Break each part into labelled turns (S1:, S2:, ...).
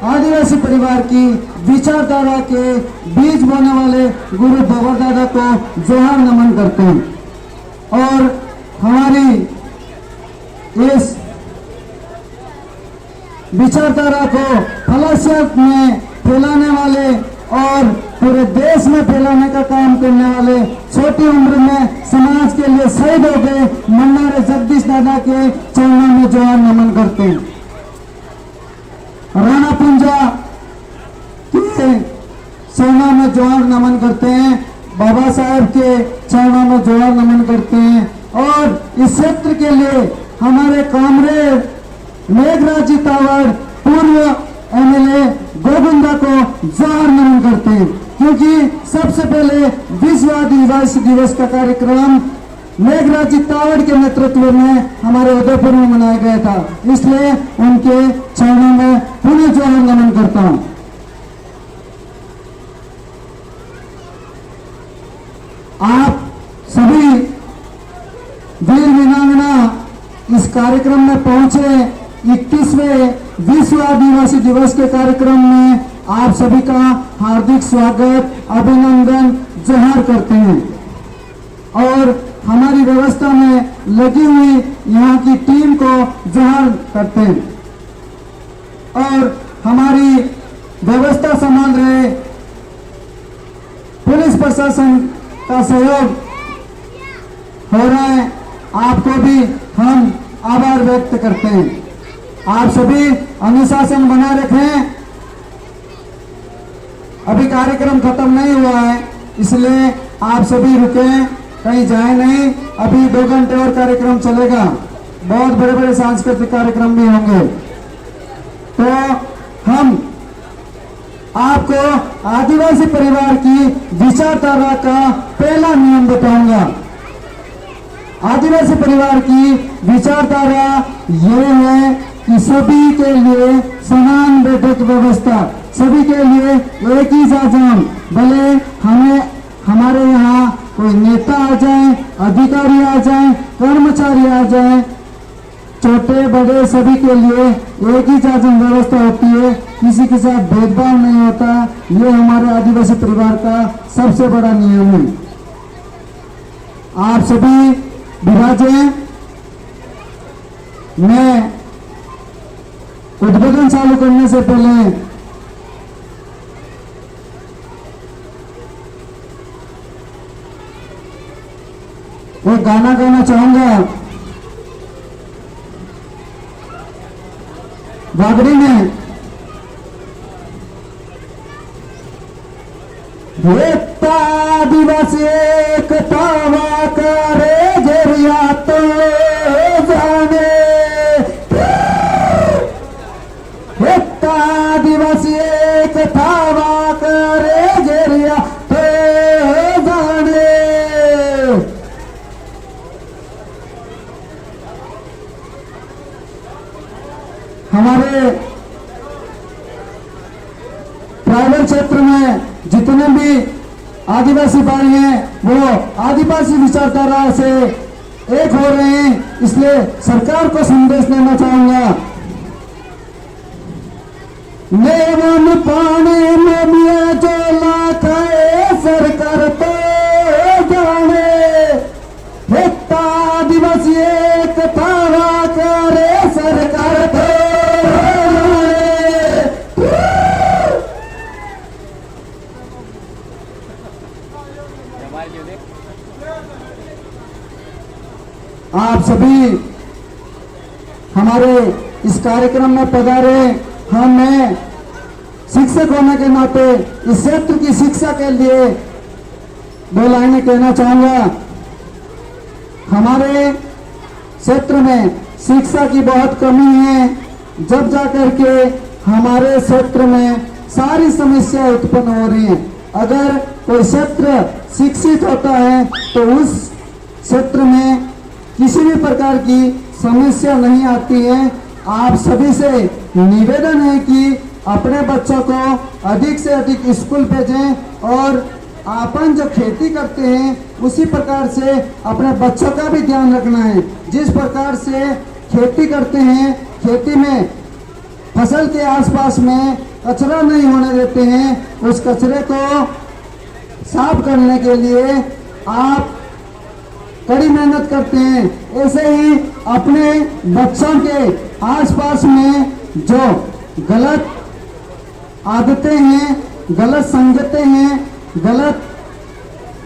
S1: आदिवासी परिवार की विचारधारा के बीज बोने वाले गुरु बाबा दादा को जोहार नमन करते हैं और हमारी इस विचारधारा को फलसियत में फैलाने वाले और पूरे देश में फैलाने का काम करने वाले छोटी उम्र में समाज के लिए शहीद हो गए मन्नारे जगदीश दादा के चरणों में जोहार नमन करते हैं। राणा पुंजा के चरणों में जोहार नमन करते हैं, बाबा साहब के चरणों में जोहार नमन करते हैं और इस क्षेत्र के लिए हमारे कामरेड मेघराज जी तावड़ पूर्व एमएलए गोविंदा को जोहार नमन करते हैं, क्योंकि सबसे पहले विश्व आदिवासी दिवस का कार्यक्रम मेघराज जी तावड़ के नेतृत्व में हमारे उदयपुर में मनाया गया था, इसलिए उनके चरणों में पुनः जोहार नमन करता हूं। आप सभी वीर वीरांगना इस कार्यक्रम में पहुंचे। 21वें विश्व आदिवासी दिवस के कार्यक्रम में आप सभी का हार्दिक स्वागत, अभिनंदन, जोहार करते हैं और हमारी व्यवस्था में लगी हुई यहाँ की टीम को जोहार करते हैं और हमारी व्यवस्था संभाल रहे पुलिस प्रशासन का सहयोग हो रहा है, आपको भी हम आभार व्यक्त करते हैं। आप सभी अनुशासन बनाए रखें। अभी कार्यक्रम खत्म नहीं हुआ है, इसलिए आप सभी रुकें, कहीं जाए नहीं। अभी 2 घंटे और कार्यक्रम चलेगा, बहुत बड़े बड़े सांस्कृतिक कार्यक्रम भी होंगे। तो हम आपको आदिवासी परिवार की विचारधारा का पहला नियम बताऊंगा। आदिवासी परिवार की विचारधारा ये है कि सभी के लिए समान बैठक व्यवस्था, सभी के लिए एक ही शासन। भले हमारे यहाँ कोई नेता आ जाए, अधिकारी आ जाए, कर्मचारी आ जाए, छोटे बड़े सभी के लिए एक ही शासन व्यवस्था होती है, किसी के साथ भेदभाव नहीं होता। ये हमारे आदिवासी परिवार का सबसे बड़ा नियम है। आप सभी विराजे। मैं उद्बोधन चालू करने से पहले एक गाना गाना चाहूंगा। बागड़ी में आदिवासी कथावा करे जरिया तो जाने, आदिवासी कथावा करे जरिया तो जाने। हमारे ट्राइबल क्षेत्र में जितने भी आदिवासी भाई हैं वो आदिवासी विचारधारा से एक हो रहे हैं, इसलिए सरकार को संदेश देना चाहूंगा। नेवन पानी में मिया जो लाखाए सरकार तो जाने, आदिवासी एक थारा करे सरकार तो। आप सभी हमारे इस कार्यक्रम में पधारे। मैं शिक्षक होने के नाते इस क्षेत्र की शिक्षा के लिए 2 लाइनें कहना चाहूंगा। हमारे क्षेत्र में शिक्षा की बहुत कमी है, जब जाकर के हमारे क्षेत्र में सारी समस्याएं उत्पन्न हो रही हैं। अगर कोई क्षेत्र शिक्षित होता है तो उस क्षेत्र में किसी भी प्रकार की समस्या नहीं आती है। आप सभी से निवेदन है कि अपने बच्चों को अधिक से अधिक स्कूल भेजें और अपन जो खेती करते हैं उसी प्रकार से अपने बच्चों का भी ध्यान रखना है। जिस प्रकार से खेती करते हैं, खेती में फसल के आसपास में कचरा नहीं होने देते हैं, उस कचरे को साफ करने के लिए आप कड़ी मेहनत करते हैं। ऐसे ही अपने बच्चों के आसपास में जो गलत आदतें हैं, गलत संगतें हैं, गलत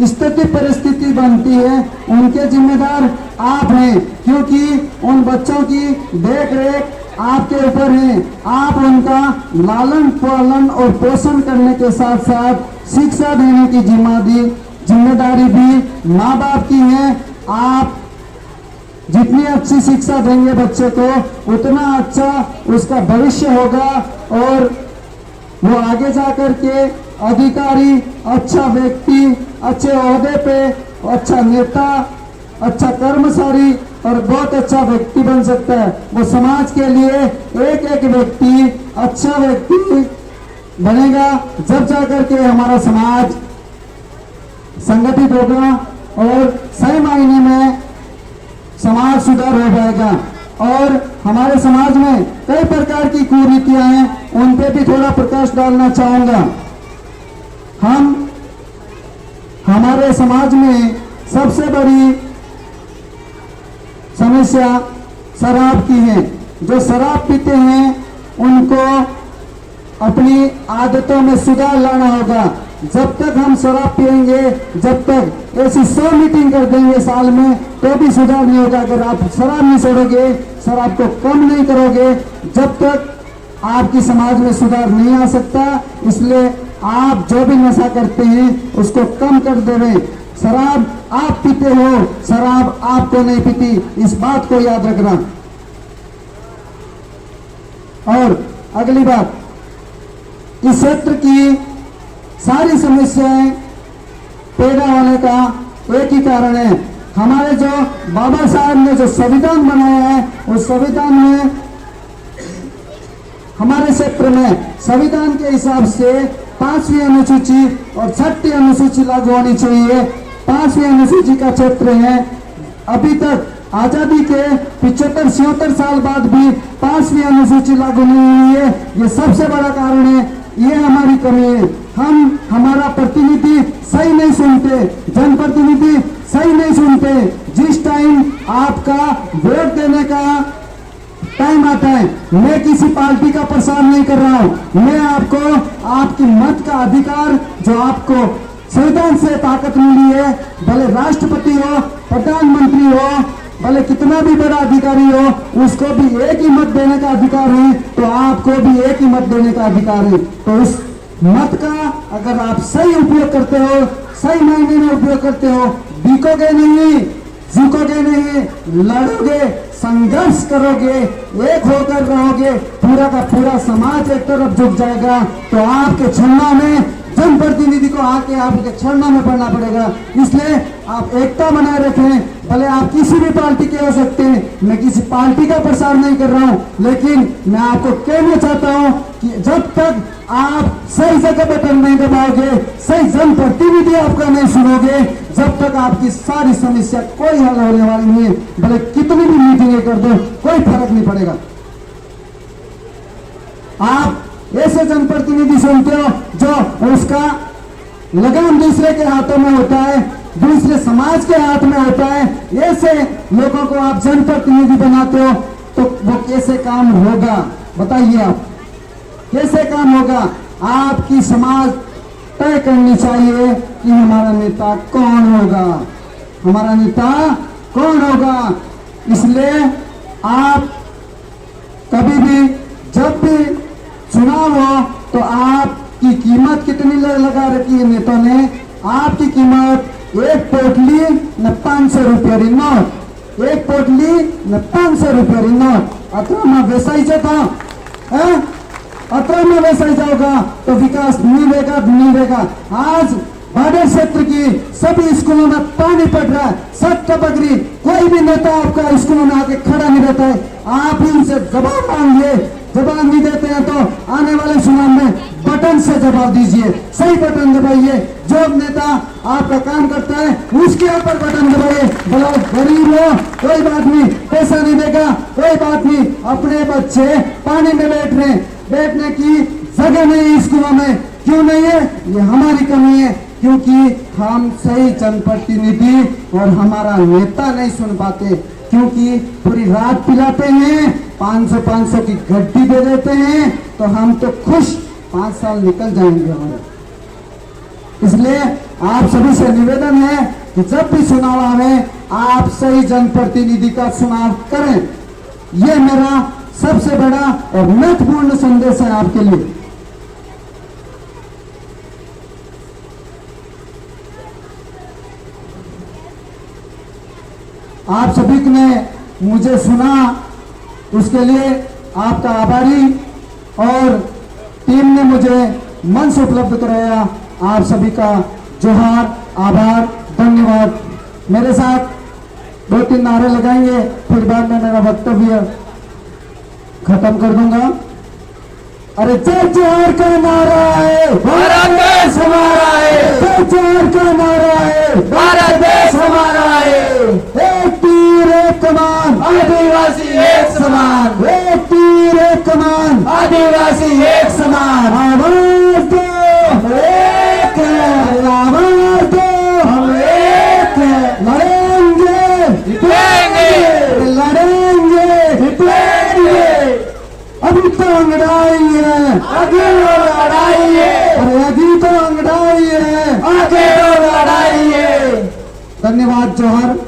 S1: स्थिति परिस्थिति बनती है, उनके जिम्मेदार आप हैं, क्योंकि उन बच्चों की देख रेख आपके ऊपर है। आप उनका लालन पालन और पोषण करने के साथ साथ शिक्षा देने की जिम्मेदारी भी माँ बाप की है। आप जितनी अच्छी शिक्षा देंगे बच्चे को, उतना अच्छा उसका भविष्य होगा और वो आगे जाकर के अधिकारी, अच्छा व्यक्ति, अच्छे ओहदे पे, अच्छा नेता, अच्छा कर्मचारी और बहुत अच्छा व्यक्ति बन सकता है। वो समाज के लिए एक एक व्यक्ति अच्छा व्यक्ति बनेगा, जब जाकर के हमारा समाज संगठित होगा और सही मायने में समाज सुधार हो जाएगा। और हमारे समाज में कई प्रकार की कुरीतियां हैं, उन पे भी थोड़ा प्रकाश डालना चाहूंगा। हमारे समाज में सबसे बड़ी समस्या शराब की है। जो शराब पीते हैं उनको अपनी आदतों में सुधार लाना होगा। जब तक हम शराब पिएंगे, जब तक ऐसी 100 मीटिंग कर देंगे साल में, तो भी सुधार नहीं होगा। अगर आप शराब नहीं छोड़ोगे, शराब को कम नहीं करोगे, जब तक आपकी समाज में सुधार नहीं आ सकता। इसलिए आप जो भी नशा करते हैं उसको कम कर देवें। शराब आप पीते हो, शराब आपको नहीं पीती, इस बात को याद रखना। और अगली बात, इस क्षेत्र की सारी समस्याएं पैदा होने का एक ही कारण है। हमारे जो बाबा साहब ने जो संविधान बनाया है, उस संविधान में हमारे क्षेत्र में संविधान के हिसाब से 5वीं अनुसूची और 6ठी अनुसूची लागू होनी चाहिए। 5वीं अनुसूची का क्षेत्र है। अभी तक आजादी के 75-76 साल बाद भी 5वीं अनुसूची लागू नहीं हुई है। ये सबसे बड़ा कारण है, ये हमारी कमी है। हम हमारा प्रतिनिधि सही नहीं सुनते, जनप्रतिनिधि सही नहीं सुनते। जिस टाइम आपका वोट देने का टाइम आता है, मैं किसी पार्टी का प्रसार नहीं कर रहा हूं, मैं आपको आपकी मत का अधिकार जो आपको संविधान से ताकत मिली है, भले राष्ट्रपति हो, प्रधानमंत्री हो, भले कितना भी बड़ा अधिकारी हो, उसको भी एक ही मत देने का अधिकार है, तो आपको भी एक ही मत देने का अधिकार है। तो उस मत का अगर आप सही उपयोग करते हो, सही मायने में उपयोग करते हो, बिकोगे नहीं, झुकोगे नहीं, लड़ोगे, संघर्ष करोगे, एक होकर रहोगे, पूरा का पूरा समाज एक तरफ झुक जाएगा। तो आपके छलना में जनप्रतिनिधि को आके आपके छलना में पड़ना पड़ेगा। इसलिए आप एकता बनाए रखें। भले आप किसी भी पार्टी के हो सकते हैं, मैं किसी पार्टी का प्रसार नहीं कर रहा हूं, लेकिन मैं आपको कहना चाहता हूं कि जब तक आप सही जगह बटन नहीं दबाओगे, सही जनप्रतिनिधि आपका नहीं सुनोगे, जब तक आपकी सारी समस्या कोई हल होने वाली नहीं है। भले कितनी भी मीटिंगें कर दो, कोई फर्क नहीं पड़ेगा। आप ऐसे जनप्रतिनिधि सुनते हो जो उसका लगाम दूसरे के हाथों में होता है, दूसरे समाज के हाथ में होता है। ऐसे लोगों को आप जनप्रतिनिधि बनाते हो, तो वो कैसे काम होगा बताइए? आप कैसे काम होगा? आपकी समाज तय करनी चाहिए कि हमारा नेता कौन होगा, हमारा नेता कौन होगा। इसलिए आप कभी भी जब भी चुनाव हो तो आपकी कीमत कितनी लगा रखी है नेता ने? आपकी कीमत एक पोटली न 500 रुपया री नोट, एक पोटली न 500 रुपया री नोट। अतरा में वेसाइजे था, अतरा में वेसाई जाओगा तो विकास नहीं रहेगा। आज बॉर्डर क्षेत्र की सभी स्कूलों में पानी पड़ रहा है, सब टपक रही, कोई भी नेता आपका स्कूलों में आके खड़ा नहीं रहता है। आप ही उनसे जवाब मांगिए, जवाब नहीं देते हैं तो आने वाले चुनाव में बटन से जवाब दीजिए, सही बटन दबाइए। जो नेता आपका काम करता है उसके ऊपर बटन दबाए। बोलो गरीब हो कोई बात नहीं, पैसा नहीं देगा कोई बात नहीं, अपने बच्चे पानी में बैठने की जगह नहीं है स्कूलों में। क्यों नहीं है? ये हमारी कमी है, क्योंकि हम सही जनप्रतिनिधि और हमारा नेता नहीं सुन पाते, क्योंकि पूरी रात पिलाते हैं, 500 की गड्डी दे देते हैं, तो हम तो खुश 5 साल निकल जाएंगे हमारे। इसलिए आप सभी से निवेदन है कि जब भी चुनाव आवे आप सही जनप्रतिनिधि का चुनाव करें। यह मेरा सबसे बड़ा और महत्वपूर्ण संदेश है आपके लिए। आप सभी ने मुझे सुना, उसके लिए आपका आभारी, और टीम ने मुझे मंच उपलब्ध कराया, आप सभी का जोहार, आभार, धन्यवाद। मेरे साथ 2-3 नारे लगाएंगे, फिर बाद में मेरा वक्तव्य खत्म कर दूंगा। अरे जय जोहार का नारा है,
S2: भारत देश हमारा है,
S1: जय जोहार का नारा है,
S2: भारत देश हमारा है।
S1: एक तीर एक कमान,
S2: आदिवासी एक समान,
S1: एक तीर एक कमान,
S2: आदिवासी एक समान।
S1: आवाज दो
S2: हम एक हैं,
S1: आवाज दो,
S2: हम एक हैं।
S1: लड़ेंगे
S2: जीतेंगे,
S1: लड़ेंगे,
S2: जीतेंगे।
S1: अभी तो अंगड़ाई है,
S2: आगे लो लड़ाई है,
S1: अरे अभी तो अंगड़ाई है।
S2: आगे लो लड़ाई है।
S1: धन्यवाद, जोहर।